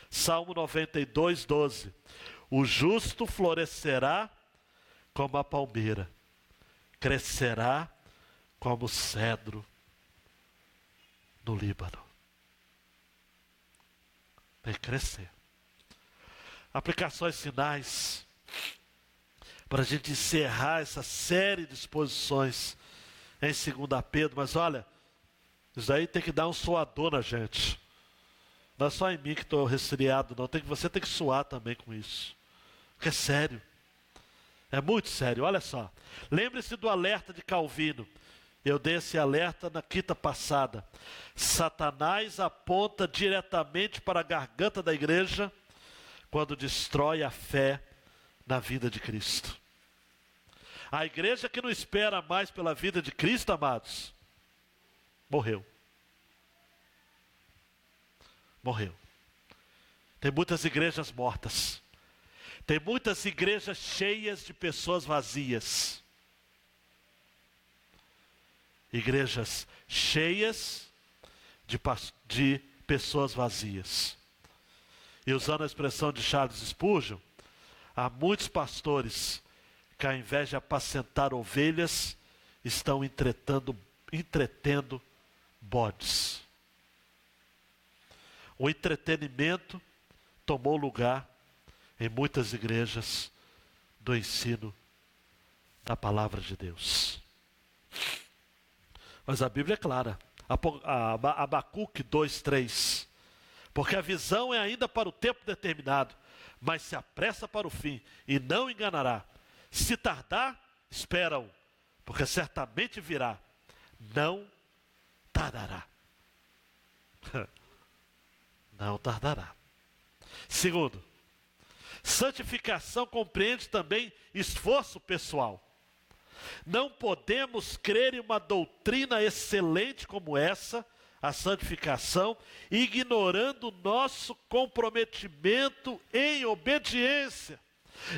Salmo 92:12. O justo florescerá como a palmeira, crescerá como o cedro no Líbano. Tem que crescer. Aplicações finais, para a gente encerrar essa série de exposições em 2 Pedro. Mas olha, isso aí tem que dar um suador na gente. Não é só em mim que estou resfriado, não. Você tem que suar também com isso. Porque é sério. É muito sério, olha só. Lembre-se do alerta de Calvino. Eu dei esse alerta na quinta passada. Satanás aponta diretamente para a garganta da igreja quando destrói a fé na vida de Cristo. A igreja que não espera mais pela vida de Cristo, amados, morreu. Morreu. Tem muitas igrejas mortas. Tem muitas igrejas cheias de pessoas vazias. Igrejas cheias de pessoas vazias. E usando a expressão de Charles Spurgeon, há muitos pastores que, ao invés de apacentar ovelhas, estão entretendo bodes. O entretenimento tomou lugar em muitas igrejas do ensino da palavra de Deus. Mas a Bíblia é clara. Abacuque 2:3. Porque a visão é ainda para o tempo determinado, mas se apressa para o fim, e não enganará. Se tardar, espera-o, porque certamente virá. Não tardará. Não tardará. Segundo, santificação compreende também esforço pessoal. Não podemos crer em uma doutrina excelente como essa, a santificação, ignorando o nosso comprometimento em obediência.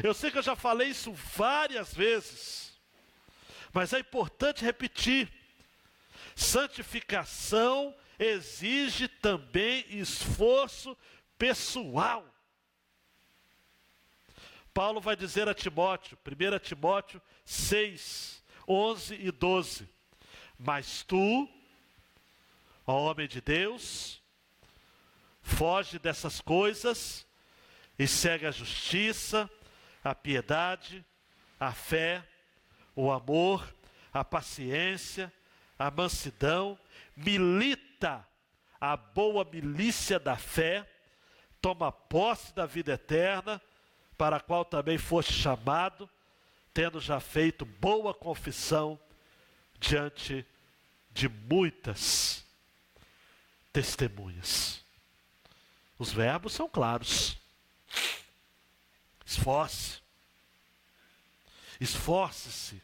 Eu sei que eu já falei isso várias vezes, mas é importante repetir. Santificação exige também esforço pessoal. Paulo vai dizer a Timóteo, 1 Timóteo 6, 11 e 12. Mas tu, ó homem de Deus, foge dessas coisas e segue a justiça, a piedade, a fé, o amor, a paciência, a mansidão, milita a boa milícia da fé, toma posse da vida eterna, para a qual também foste chamado, tendo já feito boa confissão diante de muitas testemunhas. Os verbos são claros. Esforce. Esforce-se.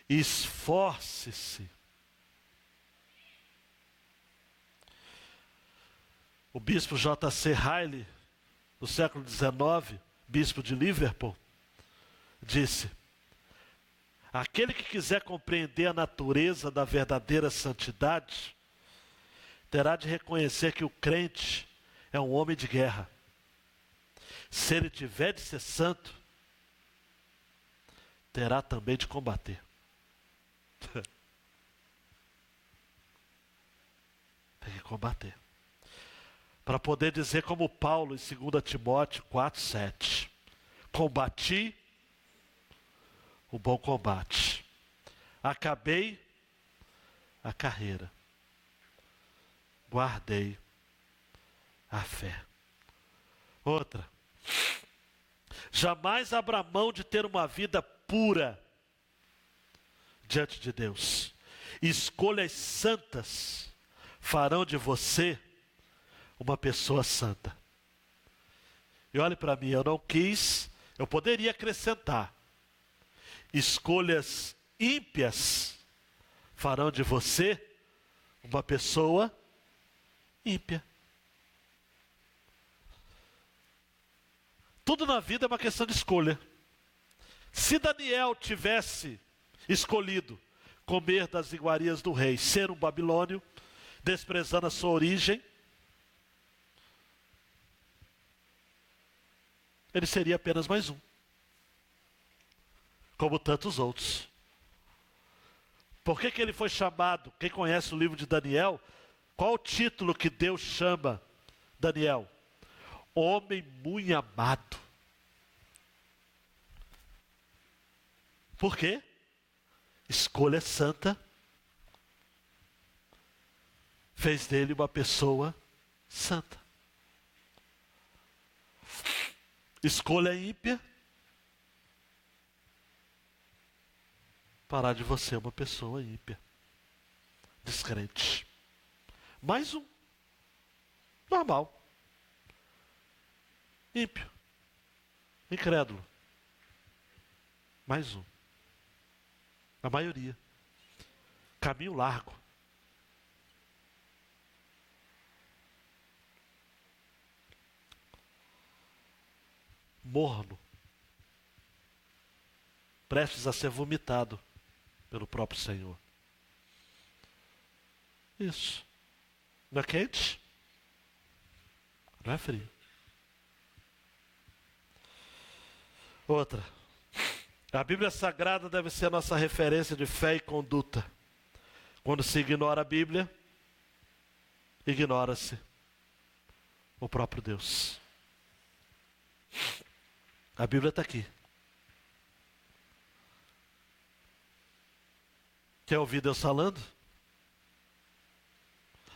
Esforce-se. O bispo J.C. Riley, do século XIX, bispo de Liverpool, disse: aquele que quiser compreender a natureza da verdadeira santidade, terá de reconhecer que o crente é um homem de guerra. Se ele tiver de ser santo, terá também de combater. Tem que combater. Para poder dizer como Paulo em 2 Timóteo 4:7. Combati o bom combate. Acabei a carreira. Guardei a fé. Outra. Jamais abra mão de ter uma vida pura diante de Deus. Escolhas santas farão de você uma pessoa santa. E olhe para mim, eu poderia acrescentar. Escolhas ímpias farão de você uma pessoa ímpia. Tudo na vida é uma questão de escolha. Se Daniel tivesse escolhido comer das iguarias do rei, ser um babilônio, desprezando a sua origem, ele seria apenas mais um, como tantos outros. Por que ele foi chamado? Quem conhece o livro de Daniel, qual o título que Deus chama Daniel? Homem muito amado. Por quê? Escolha santa fez dele uma pessoa santa. Escolha ímpia fará de você uma pessoa ímpia, descrente. Mais um. Normal. Ímpio. Incrédulo. Mais um. A maioria. Caminho largo. Morno. Prestes a ser vomitado pelo próprio Senhor. Isso. Não é quente? Não é frio. Outra. A Bíblia Sagrada deve ser a nossa referência de fé e conduta. Quando se ignora a Bíblia, ignora-se o próprio Deus. A Bíblia está aqui. Quer ouvir Deus falando?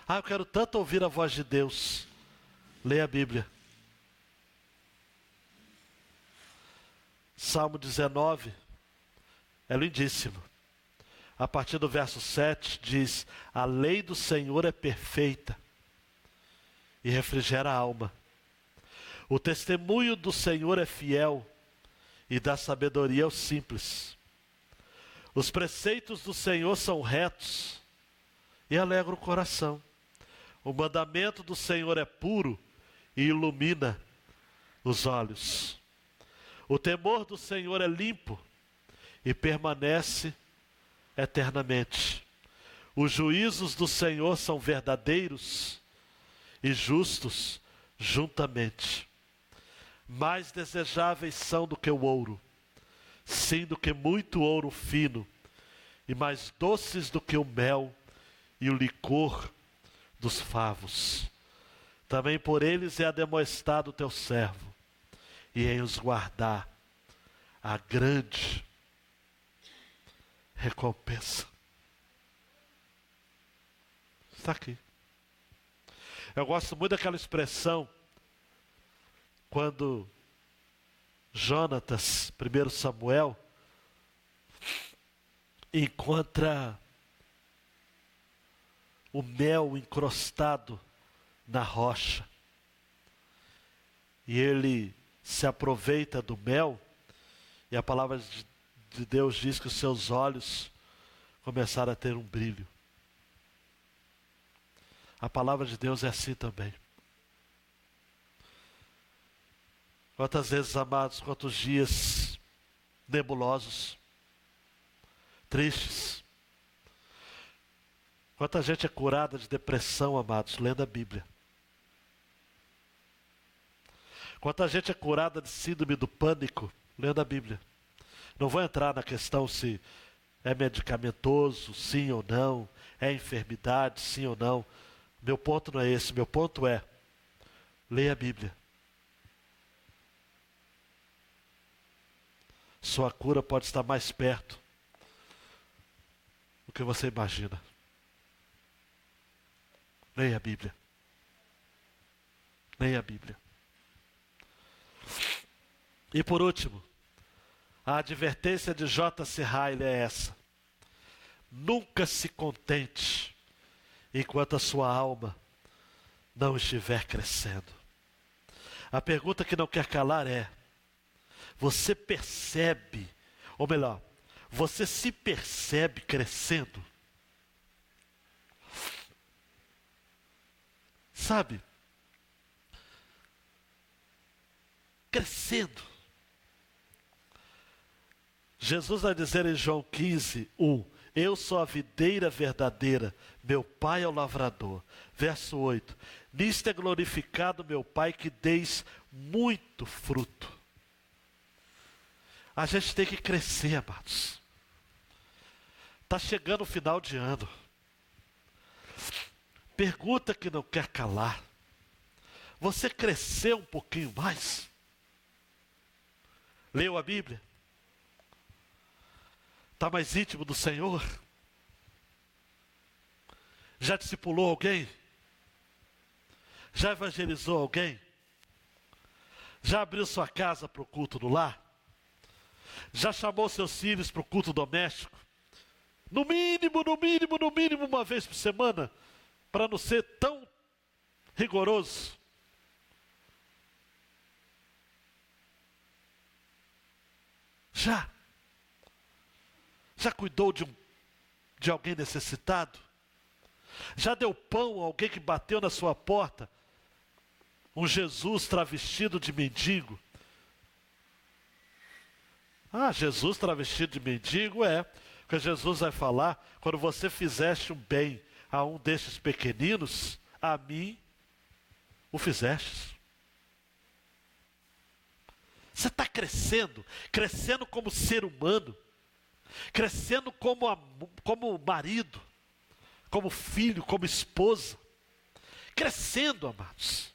Eu quero tanto ouvir a voz de Deus. Leia a Bíblia. Salmo 19 é lindíssimo. A partir do verso 7 diz: a lei do Senhor é perfeita e refrigera a alma. O testemunho do Senhor é fiel e dá sabedoria aos simples. Os preceitos do Senhor são retos e alegram o coração. O mandamento do Senhor é puro e ilumina os olhos. O temor do Senhor é limpo e permanece eternamente. Os juízos do Senhor são verdadeiros e justos juntamente. Mais desejáveis são do que o ouro, sim, do que muito ouro fino, e mais doces do que o mel e o licor dos favos. Também por eles é ademoestado o teu servo, e em os guardar a grande recompensa. Está aqui. Eu gosto muito daquela expressão, quando Jonatas, 1 Samuel, encontra o mel encrostado na rocha. E ele se aproveita do mel, e a palavra de Deus diz que os seus olhos começaram a ter um brilho. A palavra de Deus é assim também. Quantas vezes, amados, quantos dias nebulosos, tristes. Quanta gente é curada de depressão, amados, lendo a Bíblia. Quanta gente é curada de síndrome do pânico, lendo a Bíblia. Não vou entrar na questão se é medicamentoso, sim ou não, é enfermidade, sim ou não. Meu ponto não é esse, meu ponto é: leia a Bíblia. Sua cura pode estar mais perto do que você imagina. Leia a Bíblia. Leia a Bíblia. E por último, a advertência de J.C. Ryle é essa: nunca se contente enquanto a sua alma não estiver crescendo. A pergunta que não quer calar é: você percebe, ou melhor, você se percebe crescendo? Sabe? Crescendo. Jesus vai dizer em João 15, 1: eu sou a videira verdadeira, meu Pai é o lavrador. Verso 8: nisto é glorificado meu Pai, que deis muito fruto. A gente tem que crescer, amados. Está chegando o final de ano. Pergunta que não quer calar: você cresceu um pouquinho mais? Leu a Bíblia? Está mais íntimo do Senhor? Já discipulou alguém? Já evangelizou alguém? Já abriu sua casa para o culto do lar? Já chamou seus filhos para o culto doméstico? No mínimo uma vez por semana, para não ser tão rigoroso. Já cuidou de alguém necessitado? Já deu pão a alguém que bateu na sua porta? Um Jesus travestido de mendigo? Ah, Jesus travestido de mendigo porque Jesus vai falar: quando você fizeste um bem a um destes pequeninos, a mim o fizestes. Você está crescendo como ser humano, crescendo como marido, como filho, como esposa, crescendo, amados.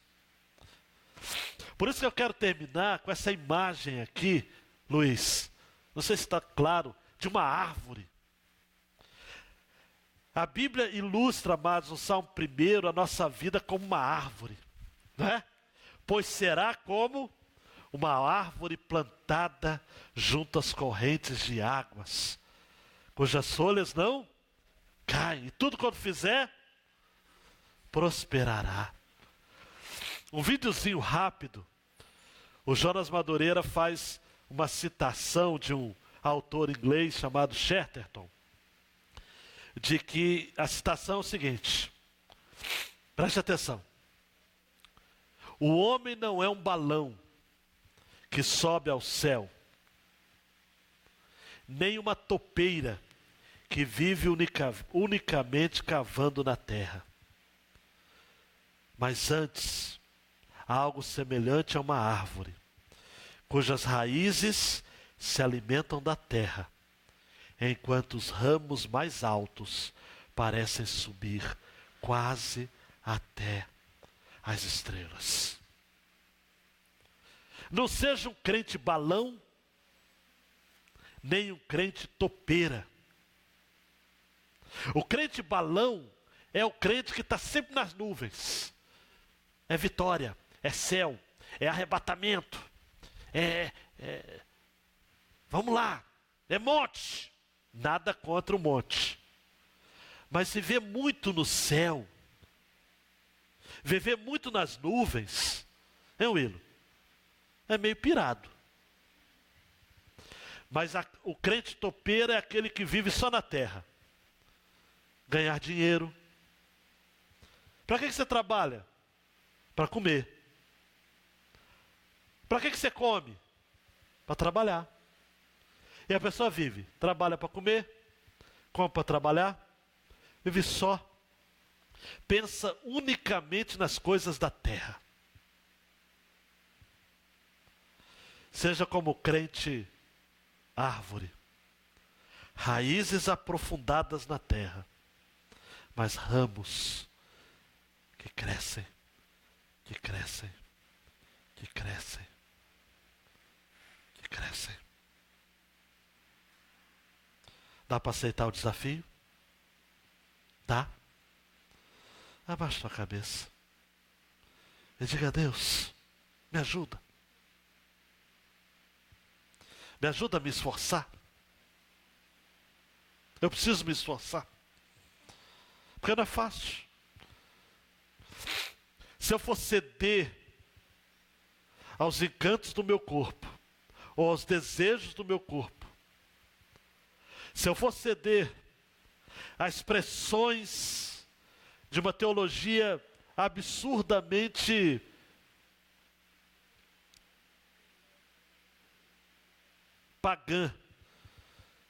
Por isso que eu quero terminar com essa imagem aqui, Luiz, não sei se está claro, de uma árvore. A Bíblia ilustra, amados, no Salmo 1, a nossa vida como uma árvore, não é? Pois será como uma árvore plantada junto às correntes de águas, cujas folhas não caem, e tudo quanto fizer, prosperará. Um videozinho rápido, o Jonas Madureira faz uma citação de um autor inglês chamado Chesterton, de que a citação é o seguinte, preste atenção: o homem não é um balão que sobe ao céu, nem uma topeira que vive unicamente cavando na terra, mas antes, algo semelhante a uma árvore, cujas raízes se alimentam da terra, enquanto os ramos mais altos parecem subir quase até as estrelas. Não seja um crente balão, nem um crente topeira. O crente balão é o crente que está sempre nas nuvens. É vitória, é céu, é arrebatamento, vamos lá, é monte. Nada contra o monte. Mas se vê muito no céu, viver muito nas nuvens, Willo? É meio pirado. Mas o crente topeiro é aquele que vive só na terra. Ganhar dinheiro. Para que você trabalha? Para comer. Para que você come? Para trabalhar. E a pessoa vive, trabalha para comer, come para trabalhar, vive só. Pensa unicamente nas coisas da terra. Seja como crente árvore, raízes aprofundadas na terra, mas ramos que crescem, que crescem, que crescem, que crescem. Dá para aceitar o desafio? Dá? Abaixa a cabeça e diga: a Deus, me ajuda. Me ajuda a me esforçar. Eu preciso me esforçar. Porque não é fácil. Se eu for ceder aos encantos do meu corpo, ou aos desejos do meu corpo, se eu for ceder a expressões de uma teologia absurdamente pagã,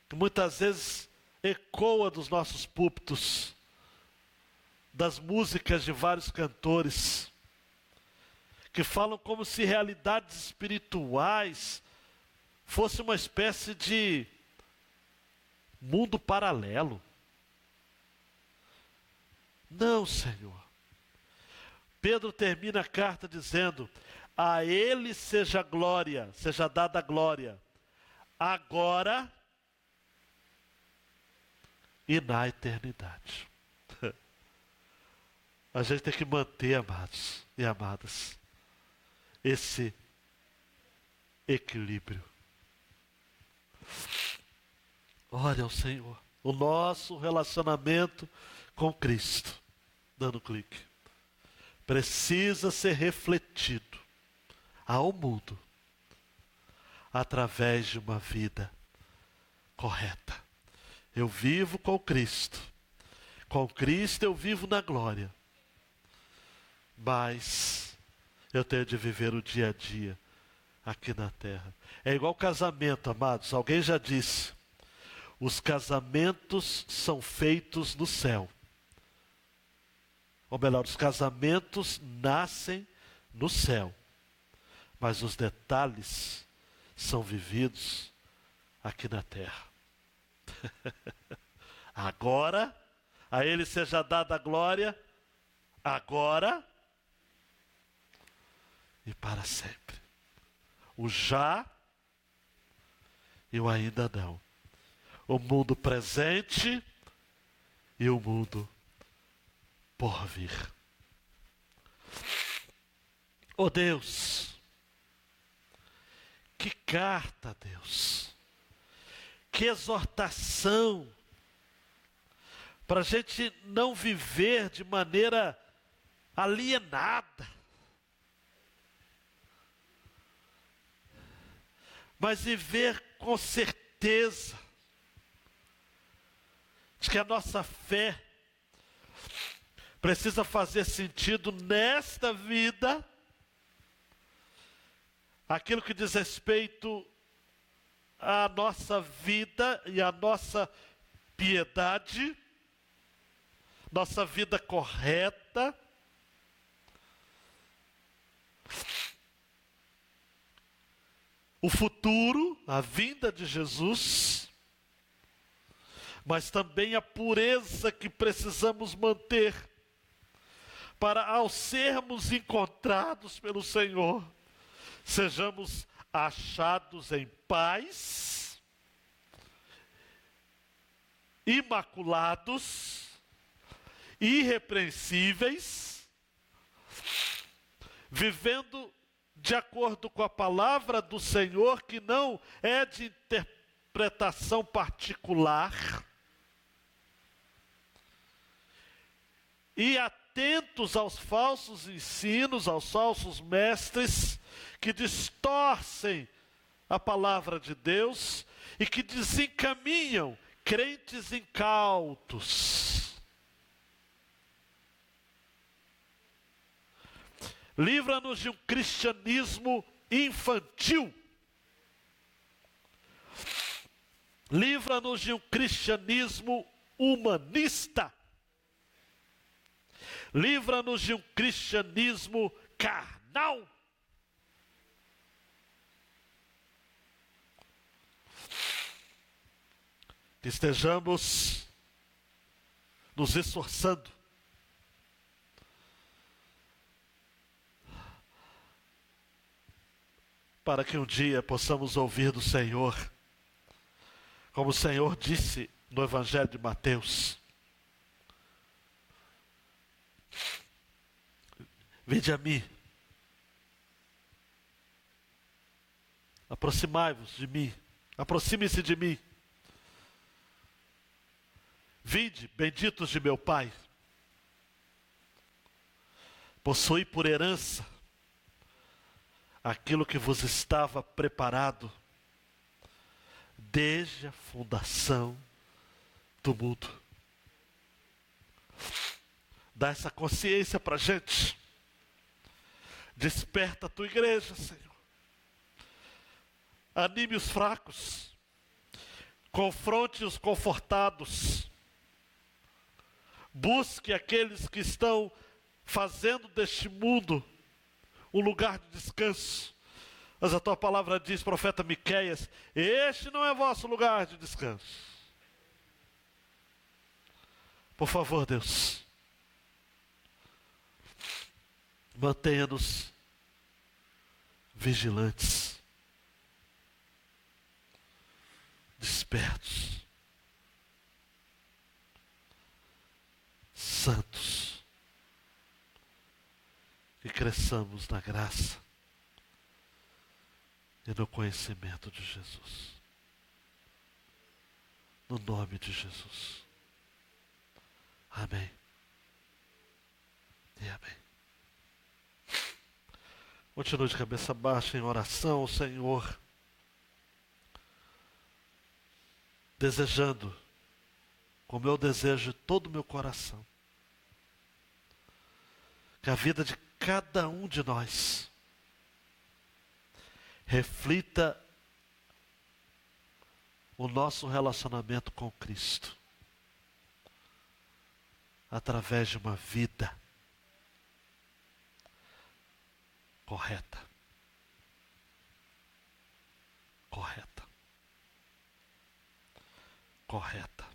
que muitas vezes ecoa dos nossos púlpitos, das músicas de vários cantores, que falam como se realidades espirituais fosse uma espécie de mundo paralelo. Não, Senhor. Pedro termina a carta dizendo: a Ele seja glória, seja dada glória, agora e na eternidade. A gente tem que manter, amados e amadas, esse equilíbrio. Ore ao Senhor. O nosso relacionamento com Cristo, dando clique, precisa ser refletido ao mundo através de uma vida correta. Eu vivo com Cristo eu vivo na glória, mas eu tenho de viver o dia a dia aqui na terra. É igual casamento, amados. Alguém já disse: os casamentos são feitos no céu. Ou melhor, os casamentos nascem no céu, mas os detalhes são vividos aqui na terra. Agora, a Ele seja dada a glória, agora e para sempre. O já e o ainda não. O mundo presente e o mundo por vir. Oh Deus, que carta, Deus, que exortação, para a gente não viver de maneira alienada, mas viver com certeza de que a nossa fé precisa fazer sentido nesta vida, aquilo que diz respeito à nossa vida e à nossa piedade, nossa vida correta, o futuro, a vinda de Jesus, mas também a pureza que precisamos manter para, ao sermos encontrados pelo Senhor, sejamos achados em paz, imaculados, irrepreensíveis, vivendo de acordo com a palavra do Senhor, que não é de interpretação particular, e atentos aos falsos ensinos, aos falsos mestres, que distorcem a palavra de Deus e que desencaminham crentes incautos. Livra-nos de um cristianismo infantil. Livra-nos de um cristianismo humanista. Livra-nos de um cristianismo carnal. Que estejamos nos esforçando para que um dia possamos ouvir do Senhor, como o Senhor disse no Evangelho de Mateus: vinde a mim, aproximai-vos de mim, aproxime-se de mim. Vinde, benditos de meu Pai, possui por herança aquilo que vos estava preparado desde a fundação do mundo. Dá essa consciência para a gente. Desperta a tua igreja, Senhor. Anime os fracos. Confronte os confortados. Busque aqueles que estão fazendo deste mundo um lugar de descanso. Mas a tua palavra diz, profeta Miqueias: este não é vosso lugar de descanso. Por favor, Deus, mantenha-nos vigilantes, despertos, santos, e cresçamos na graça e no conhecimento de Jesus. No nome de Jesus. Amém. E amém. Continue de cabeça baixa em oração ao Senhor, desejando, como eu desejo de todo o meu coração, que a vida de cada um de nós reflita o nosso relacionamento com Cristo, através de uma vida correta. Correta. Correta.